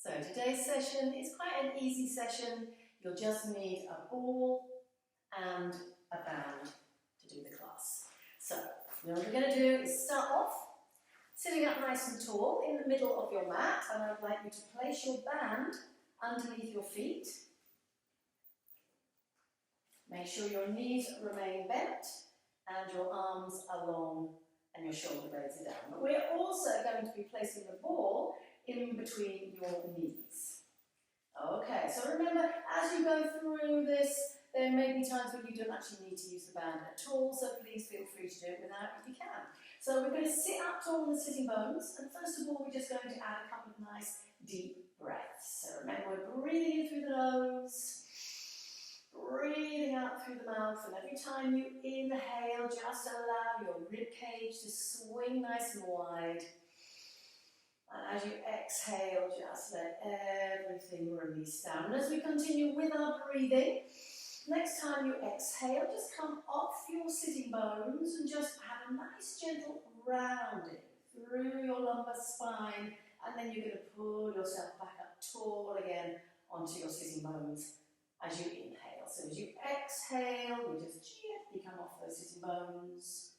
So today's session is quite an easy session. You'll just need a ball and a band to do the class. So what we're going to do is start off sitting up nice and tall in the middle of your mat, and I'd like you to place your band underneath your feet. Make sure your knees remain bent and your arms are long and your shoulder blades are down. But we're also going to be placing the ball in between your knees. Okay, so remember, as you go through this, there may be times when you don't actually need to use the band at all, so please feel free to do it without if you can. So we're going to sit up tall in the sitting bones, and first of all, we're just going to add a couple of nice deep breaths. So remember, we're breathing in through the nose, breathing out through the mouth, and every time you inhale, just allow your rib cage to swing nice and wide. And as you exhale, just let everything release down. And as we continue with our breathing, next time you exhale, just come off your sitting bones and just have a nice gentle rounding through your lumbar spine, and then you're going to pull yourself back up tall again onto your sitting bones as you inhale. So as you exhale, you just gently come off those sitting bones.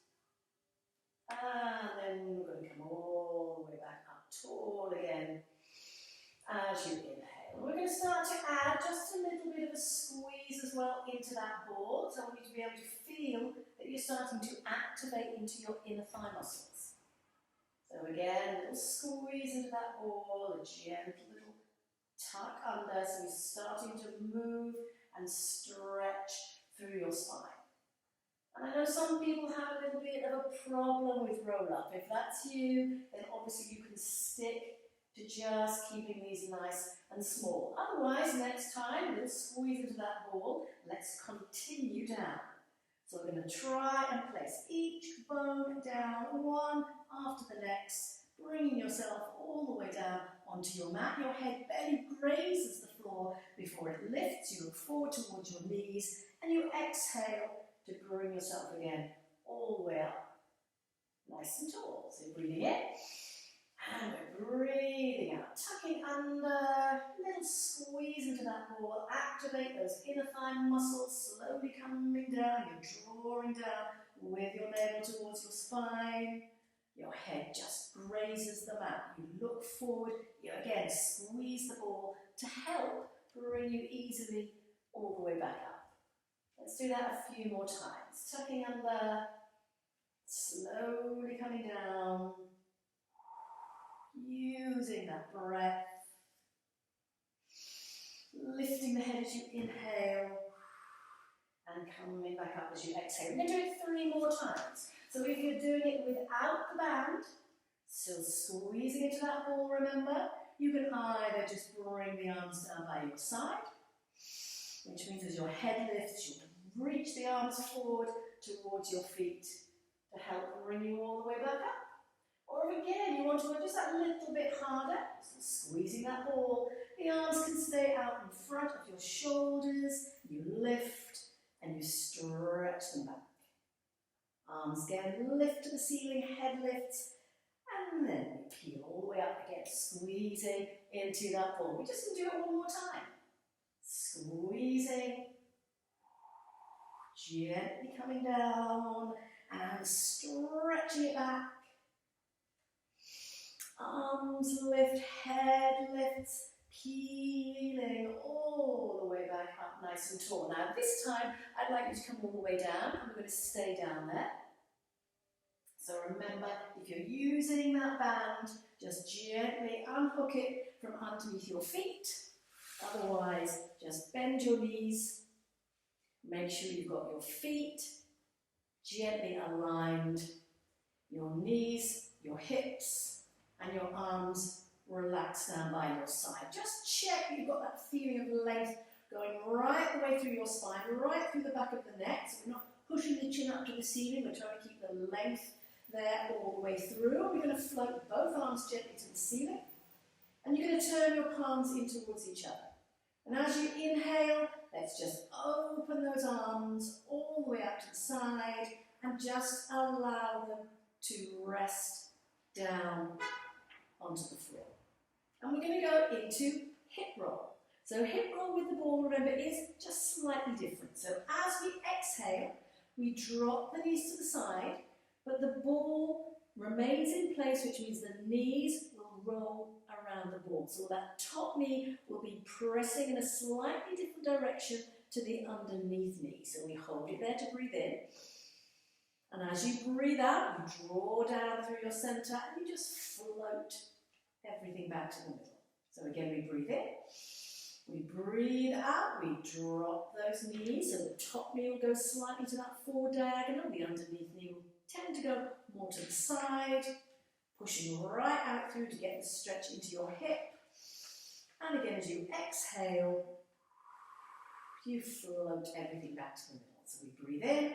And then we're going to come all the way back up tall again as you inhale. We're going to start to add just a little bit of a squeeze as well into that ball. So I want you to be able to feel that you're starting to activate into your inner thigh muscles. So again, a little squeeze into that ball, a gentle little tuck under, so you're starting to move and stretch through your spine. And I know some people have a little bit of a problem with roll-up. If that's you, then obviously you can stick to just keeping these nice and small. Otherwise, next time, a little squeeze into that ball. Let's continue down. So we're going to try and place each bone down, one after the next, bringing yourself all the way down onto your mat. Your head barely grazes the floor before it lifts. You look forward towards your knees, and you exhale to bring yourself again all the way up, nice and tall. So breathing in, and we're breathing out, tucking under, little squeeze into that ball, activate those inner thigh muscles, slowly coming down, you're drawing down with your navel towards your spine, your head just grazes the mat, you look forward, you again squeeze the ball to help bring you easily all the way back up. Let's do that a few more times. Tucking under, slowly coming down, using that breath, lifting the head as you inhale, and coming back up as you exhale. We're going to do it 3 more times. So if you're doing it without the band, still squeezing into that ball, remember, you can either just bring the arms down by your side, which means as your head lifts, you reach the arms forward towards your feet to help bring you all the way back up. Or if again you want to go just that little bit harder, so squeezing that ball, the arms can stay out in front of your shoulders, you lift and you stretch them back. Arms again lift to the ceiling, head lifts, and then we peel all the way up again, squeezing into that ball. We just can do it one more time. Squeezing, gently coming down and stretching it back. Arms lift, head lifts, peeling all the way back up nice and tall. Now this time I'd like you to come all the way down, and we're going to stay down there. So remember, if you're using that band, just gently unhook it from underneath your feet. Otherwise, just bend your knees. Make sure you've got your feet gently aligned, your knees, your hips, and your arms relaxed down by your side. Just check you've got that feeling of length going right the way through your spine, right through the back of the neck. So we're not pushing the chin up to the ceiling, we're trying to keep the length there all the way through. We're going to float both arms gently to the ceiling, and you're going to turn your palms in towards each other. And as you inhale, let's just open those arms all the way up to the side and just allow them to rest down onto the floor. And we're going to go into hip roll. So hip roll with the ball, remember, is just slightly different. So as we exhale, we drop the knees to the side, but the ball remains in place, which means the knees will roll around the ball. So that top knee will be pressing in a slightly different direction to the underneath knee. So we hold it there to breathe in. And as you breathe out, you draw down through your centre and you just float everything back to the middle. So again, we breathe in, we breathe out, we drop those knees, so the top knee will go slightly to that forward diagonal, the underneath knee will tend to go more to the side, pushing right out through to get the stretch into your hip. And again, as you exhale, you float everything back to the middle. So we breathe in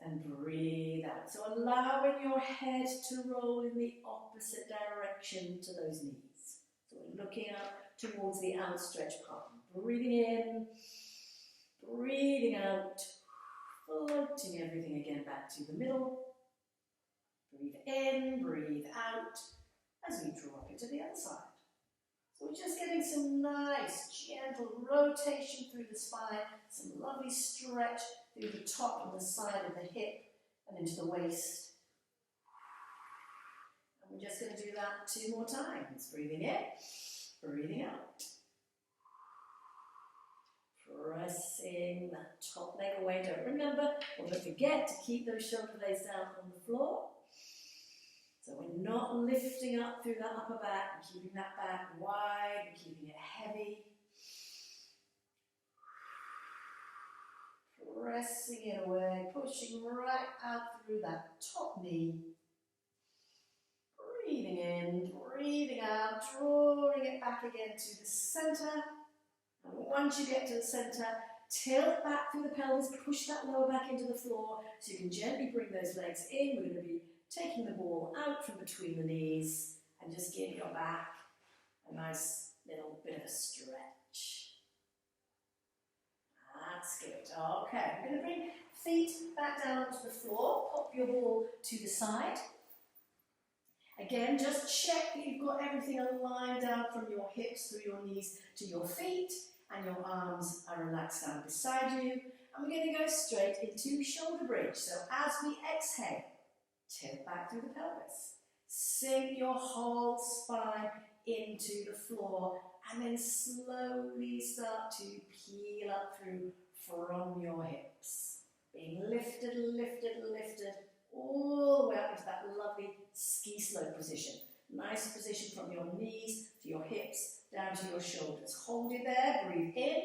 and breathe out. So allowing your head to roll in the opposite direction to those knees. So we're looking up towards the outstretched palm. Breathing in, breathing out, floating everything again back to the middle. Breathe in, breathe out as we drop it to the other side. So we're just getting some nice gentle rotation through the spine, some lovely stretch through the top and the side of the hip and into the waist. And we're just going to do that 2 more times. Breathing in, breathing out. Pressing that top leg away. Don't forget to keep those shoulder blades down on the floor. So we're not lifting up through that upper back, and keeping that back wide, and keeping it heavy. Pressing it away, pushing right out through that top knee. Breathing in, breathing out, drawing it back again to the centre. And once you get to the centre, tilt back through the pelvis, push that lower back into the floor so you can gently bring those legs in. We're going to be taking the ball out from between the knees and just give your back a nice little bit of a stretch. That's good. Okay, we're going to bring feet back down to the floor. Pop your ball to the side. Again, just check that you've got everything aligned down from your hips through your knees to your feet, and your arms are relaxed down beside you. And we're going to go straight into shoulder bridge. So as we exhale, tilt back through the pelvis. Sink your whole spine into the floor and then slowly start to peel up through from your hips. Being lifted, lifted, lifted all the way up into that lovely ski slope position. Nice position from your knees to your hips down to your shoulders. Hold it there, breathe in.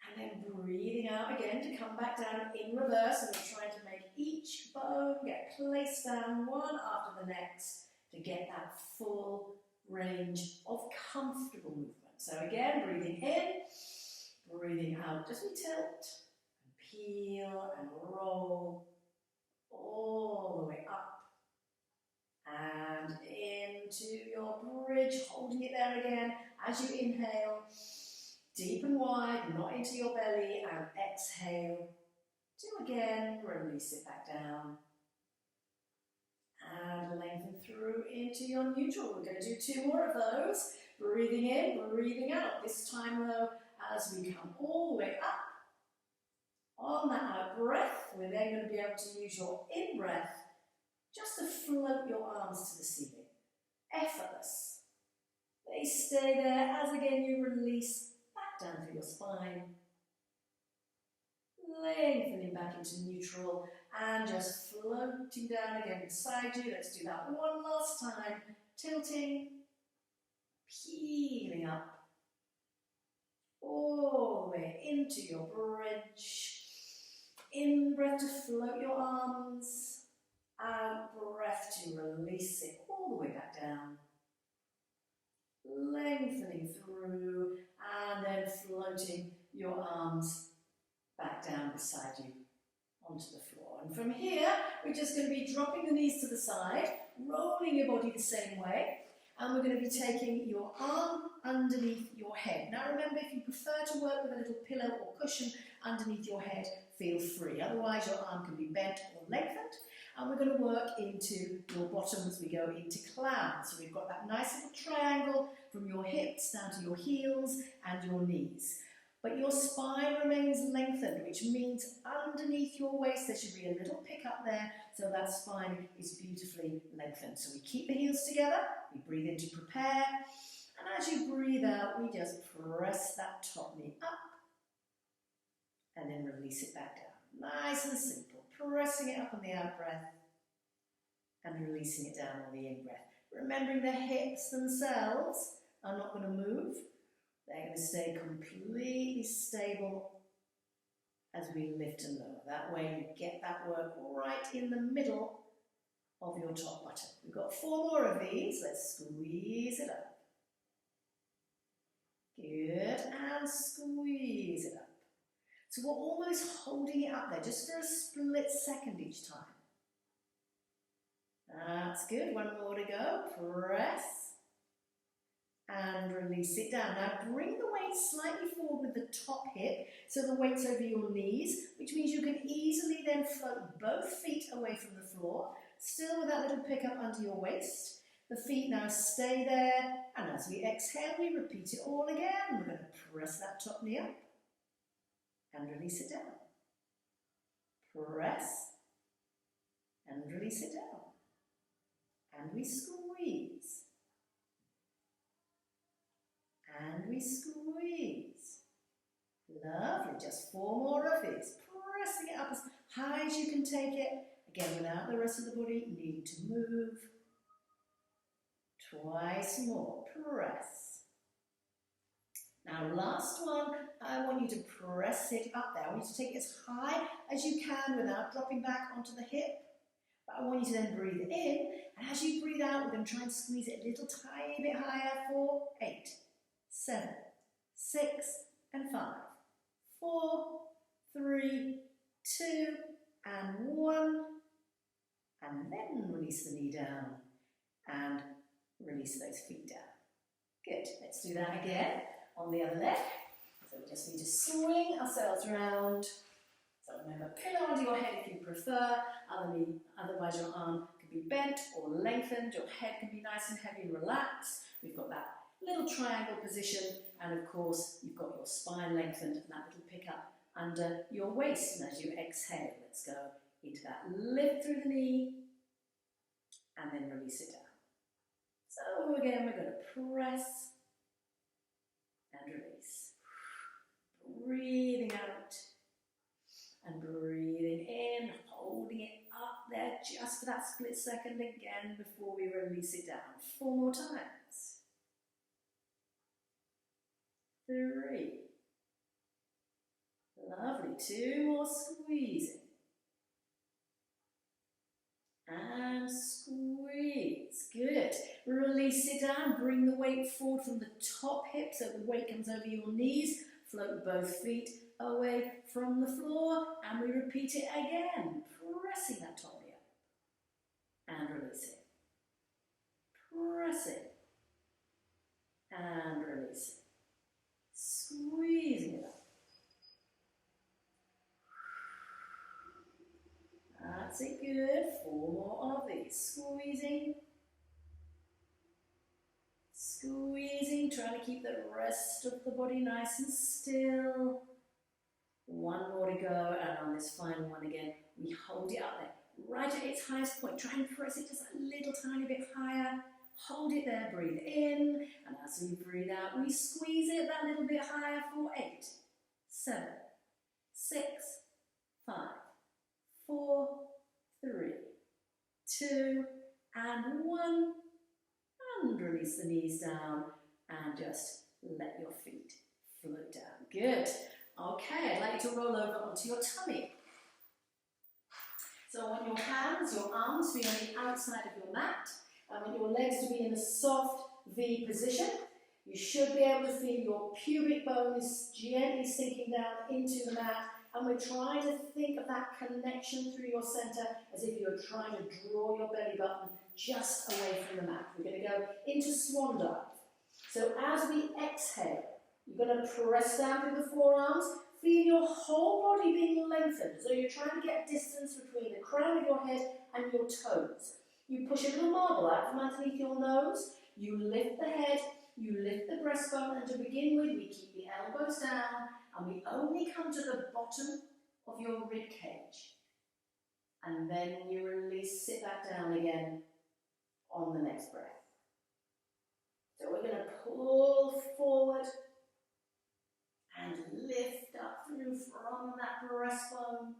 And then breathing out again to come back down in reverse, and we're trying to make each bone get placed down one after the next to get that full range of comfortable movement. So again, breathing in, breathing out as we tilt, and peel and roll all the way up and into your bridge, holding it there again as you inhale. Deep and wide, not into your belly, and exhale to again release it back down. And lengthen through into your neutral. We're going to do 2 more of those. Breathing in, breathing out. This time though, as we come all the way up, on that out breath, we're then going to be able to use your in-breath just to float your arms to the ceiling. Effortless. They stay there as again you release down through your spine, lengthening back into neutral and just floating down again beside you. Let's do that one last time. Tilting, peeling up, all the way into your bridge. In breath to float your arms, out breath to release it all the way back down. Lengthening through and then floating your arms back down beside you onto the floor. And from here, we're just going to be dropping the knees to the side, rolling your body the same way, and we're going to be taking your arm underneath your head. Now remember, if you prefer to work with a little pillow or cushion underneath your head, feel free. Otherwise, your arm can be bent or lengthened. And we're going to work into your bottom as we go into clown. So we've got that nice little triangle from your hips down to your heels and your knees. But your spine remains lengthened, which means underneath your waist there should be a little pick up there, so that spine is beautifully lengthened. So we keep the heels together, we breathe in to prepare, and as you breathe out, we just press that top knee up, and then release it back down. Nice and simple, pressing it up on the out breath, and releasing it down on the in breath. Remembering the hips themselves are not going to move. They're going to stay completely stable as we lift and lower. That way you get that work right in the middle of your top button. We've got 4 more of these. Let's squeeze it up. Good, and squeeze it up. So we're almost holding it up there, just for a split second each time. That's good. 1 more to go. Press. And release it down. Now bring the weight slightly forward with the top hip, so the weight's over your knees, which means you can easily then float both feet away from the floor, still with that little pickup under your waist. The feet now stay there, and as we exhale, we repeat it all again. We're going to press that top knee up and release it down. Press and release it down. And we squeeze. And we squeeze. Lovely, just 4 more of these. Pressing it up as high as you can take it. Again, without the rest of the body needing to move. Twice more, press. Now last one, I want you to press it up there. I want you to take it as high as you can without dropping back onto the hip. But I want you to then breathe in, and as you breathe out, we're going to try and squeeze it a little tiny bit higher for 8, 7, 6, and 5, 4, 3, 2, and 1, and then release the knee down, and release those feet down. Good, let's do that again on the other leg. So we just need to swing ourselves round. So remember, pillow under your head if you prefer, otherwise your arm can be bent or lengthened, your head can be nice and heavy and relaxed. We've got that little triangle position, and of course you've got your spine lengthened and that little pickup under your waist. And as you exhale, let's go into that lift through the knee and then release it down. So again, we're going to press and release. Breathing out and breathing in, holding it up there just for that split second again before we release it down. 4 more times. 3. Lovely. 2 more, squeezing. And squeeze. Good. Release it down. Bring the weight forward from the top hip so the weight comes over your knees. Float both feet away from the floor. And we repeat it again. Pressing that top knee up. And release it. Press it. And release it. Squeezing it up. That's it, good. 4 more of these. Squeezing. Squeezing, trying to keep the rest of the body nice and still. 1 more to go, and on this final one again, we hold it up there, right at its highest point. Try and press it just a little tiny bit higher. Hold it there, breathe in, and as we breathe out, we squeeze it that little bit higher for 8, 7, 6, 5, 4, 3, 2, and 1, and release the knees down, and just let your feet float down. Good. Okay, I'd like you to roll over onto your tummy. So I want your hands, your arms to be on the outside of your mat. I want your legs to be in a soft V position. You should be able to feel your pubic bones gently sinking down into the mat. And we're trying to think of that connection through your center as if you're trying to draw your belly button just away from the mat. We're going to go into swan dive. So as we exhale, you're going to press down through the forearms, feel your whole body being lengthened. So you're trying to get distance between the crown of your head and your toes. You push a little marble out from underneath your nose, you lift the head, you lift the breastbone, and to begin with, we keep the elbows down, and we only come to the bottom of your rib cage. And then you release, sit back down again on the next breath. So we're going to pull forward and lift up through from that breastbone.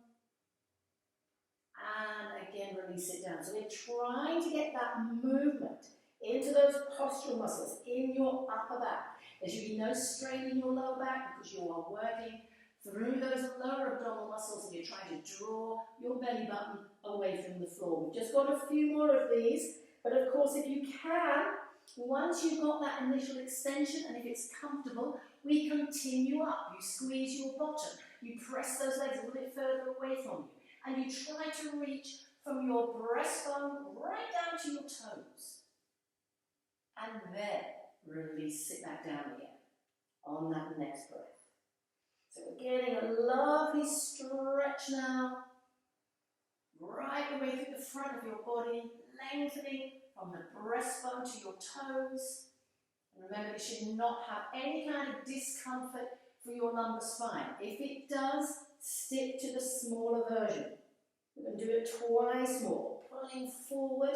And again, release it down. So we're trying to get that movement into those postural muscles in your upper back. There should be no strain in your lower back because you are working through those lower abdominal muscles and you're trying to draw your belly button away from the floor. We've just got a few more of these, but of course if you can, once you've got that initial extension and if it's comfortable, we continue up. You squeeze your bottom, you press those legs a little bit further away from you, and you try to reach from your breastbone right down to your toes. And then release, sit back down again on that next breath. So we're getting a lovely stretch now, right the way through the front of your body, lengthening from the breastbone to your toes. And remember, it should not have any kind of discomfort for your lumbar spine. If it does, stick to the smaller version. We're going to do it twice more. Pulling forward,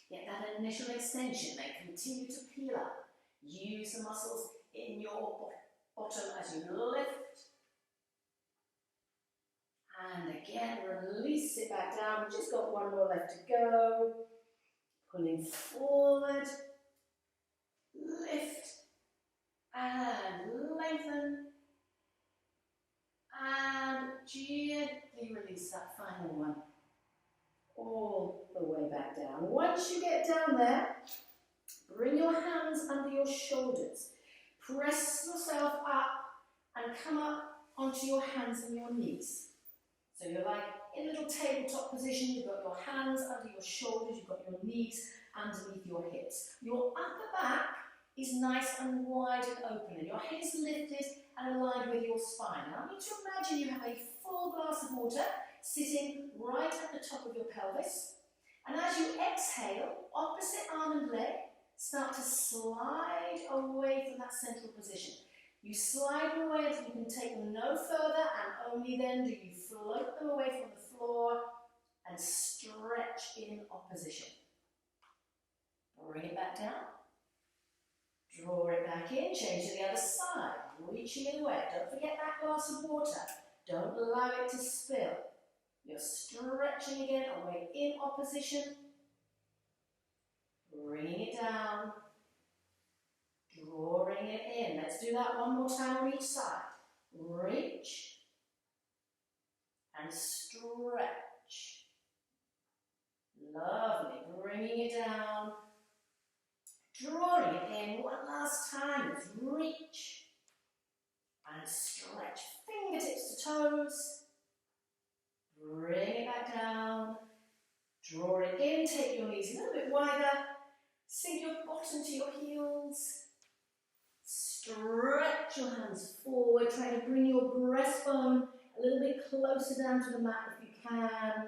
get that initial extension, then continue to peel up. Use the muscles in your bottom as you lift. And again, release it back down. We've just got one more left to go. Pulling forward, lift, and lengthen. And gently release that final one. All the way back down. Once you get down there, bring your hands under your shoulders. Press yourself up and come up onto your hands and your knees. So you're like in a little tabletop position. You've got your hands under your shoulders, you've got your knees underneath your hips. Your upper back is nice and wide and open, and your head is lifted and aligned with your spine. Now I want you to imagine you have a full glass of water sitting right at the top of your pelvis. And as you exhale, opposite arm and leg start to slide away from that central position. You slide them away until you can take them no further, and only then do you float them away from the floor and stretch in opposition. Bring it back down. Draw it back in, change to the other side, reaching it away. Don't forget that glass of water. Don't allow it to spill. You're stretching again, away in opposition. Bringing it down. Drawing it in. Let's do that one more time on each side. Reach. And stretch. Lovely. Bringing it down. Drawing it in one last time. Let's reach. And stretch. Fingertips to toes. Bring it back down. Draw it in. Take your knees a little bit wider. Sink your bottom to your heels. Stretch your hands forward. Try to bring your breastbone a little bit closer down to the mat if you can.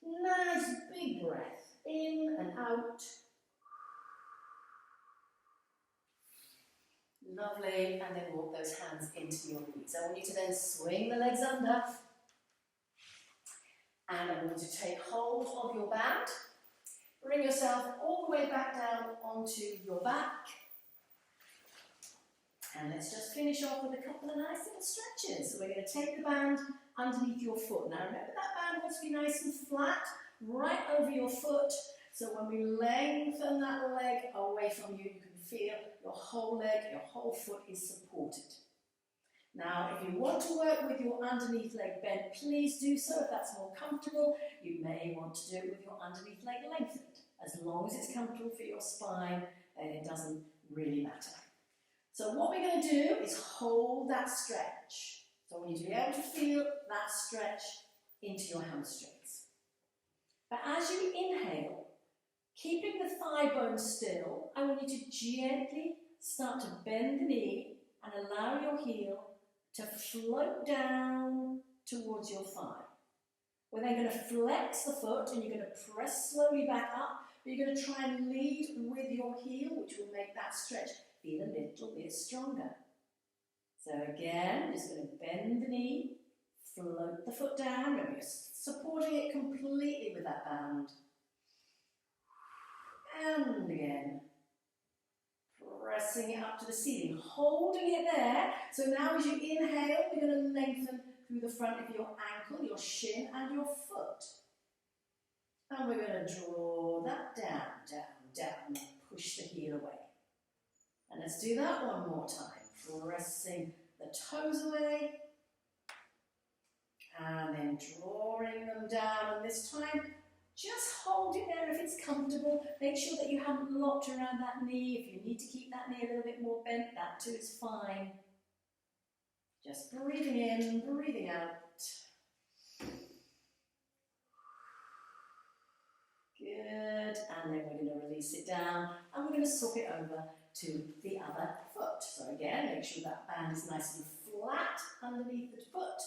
Nice big breath. In and out. Lovely. And then walk those hands into your knees. I want you to then swing the legs under. And I want you to take hold of your band. Bring yourself all the way back down onto your back. And let's just finish off with a couple of nice little stretches. So we're going to take the band underneath your foot. Now remember that band wants to be nice and flat, right over your foot. So when we lengthen that leg away from you, you can feel your whole leg, your whole foot is supported. Now, if you want to work with your underneath leg bent, please do so. If that's more comfortable, you may want to do it with your underneath leg lengthened. As long as it's comfortable for your spine, then it doesn't really matter. So what we're going to do is hold that stretch. So I want you to be able to feel that stretch into your hamstrings. But as you inhale, keeping the thigh bone still, I want you to gently start to bend the knee and allow your heel to float down towards your thigh. We're then going to flex the foot and you're going to press slowly back up. But you're going to try and lead with your heel, which will make that stretch feel a little bit stronger. So again, just going to bend the knee, float the foot down. Remember, you're supporting it completely with that band. And again, pressing it up to the ceiling, holding it there. So now as you inhale, we're going to lengthen through the front of your ankle, your shin, and your foot. And we're going to draw that down, down, down, and push the heel away. And let's do that one more time. Pressing the toes away, and then drawing them down. And this time, just hold it there if it's comfortable. Make sure that you haven't locked around that knee. If you need to keep that knee a little bit more bent, that too is fine. Just breathing in, breathing out. Good, and then we're going to release it down and we're going to swap it over to the other foot. So again, make sure that band is nice and flat underneath the foot.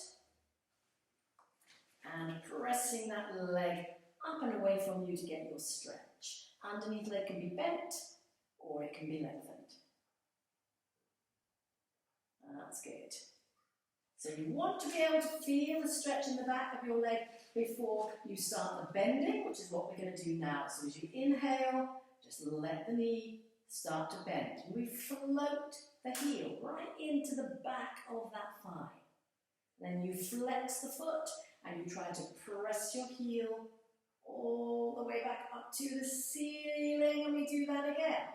And pressing that leg up and away from you to get your stretch. Underneath leg can be bent or it can be lengthened. That's good. So you want to be able to feel the stretch in the back of your leg before you start the bending, which is what we're going to do now. So as you inhale, just let the knee start to bend. And we float the heel right into the back of that thigh. Then you flex the foot and you try to press your heel all the way back up to the ceiling, and we do that again.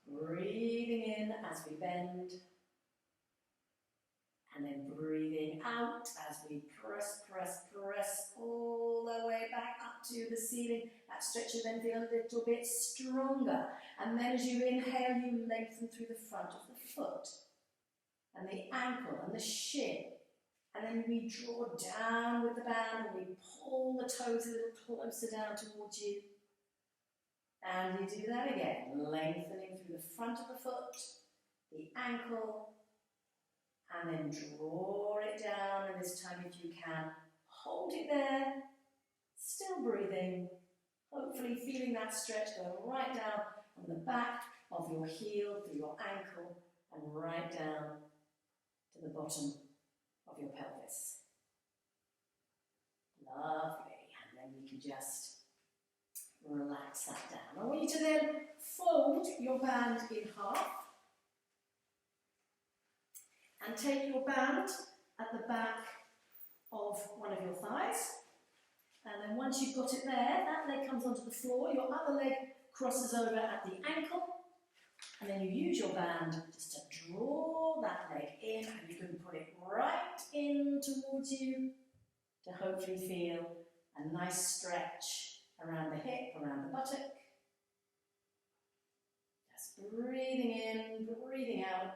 Breathing in as we bend. And then breathing out as we press, press, press all the way back up to the ceiling. That stretch will then feel a little bit stronger. And then as you inhale, you lengthen through the front of the foot and the ankle and the shin. And then we draw down with the band and we pull the toes a little closer down towards you. And we do that again, lengthening through the front of the foot, the ankle, and then draw it down, and this time if you can, hold it there, still breathing, hopefully feeling that stretch going right down from the back of your heel through your ankle and right down to the bottom of your pelvis. Lovely, and then you can just relax that down. I want you to then fold your band in half. And take your band at the back of one of your thighs. And then once you've got it there, that leg comes onto the floor, your other leg crosses over at the ankle, and then you use your band just to draw that leg in, and you can put it right in towards you to hopefully feel a nice stretch around the hip, around the buttock. Just breathing in, breathing out.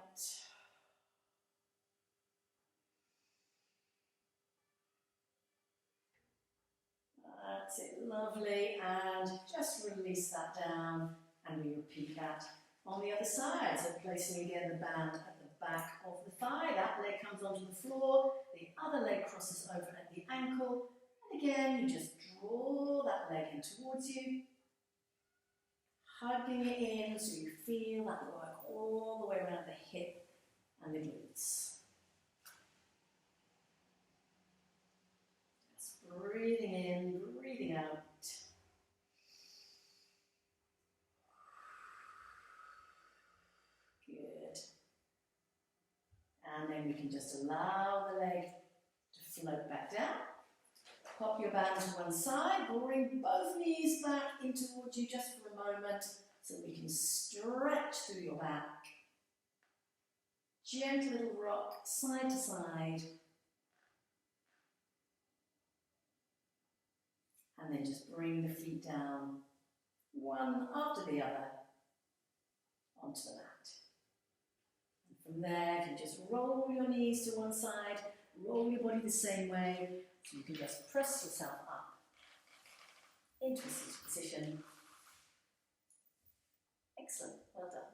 That's it, lovely, and just release that down, and we repeat that on the other side. So placing again the band at the back of the thigh, that leg comes onto the floor, the other leg crosses over at the ankle, and again you just draw that leg in towards you, hugging it in so you feel that work all the way around the hip and the glutes. Breathing in, breathing out. Good. And then we can just allow the leg to float back down. Pop your band to one side, bring both knees back in towards you just for a moment so we can stretch through your back. Gentle little rock, side to side. And then just bring the feet down, one after the other, onto the mat. And from there, you can just roll your knees to one side, roll your body the same way, so you can just press yourself up into a seated position. Excellent, well done.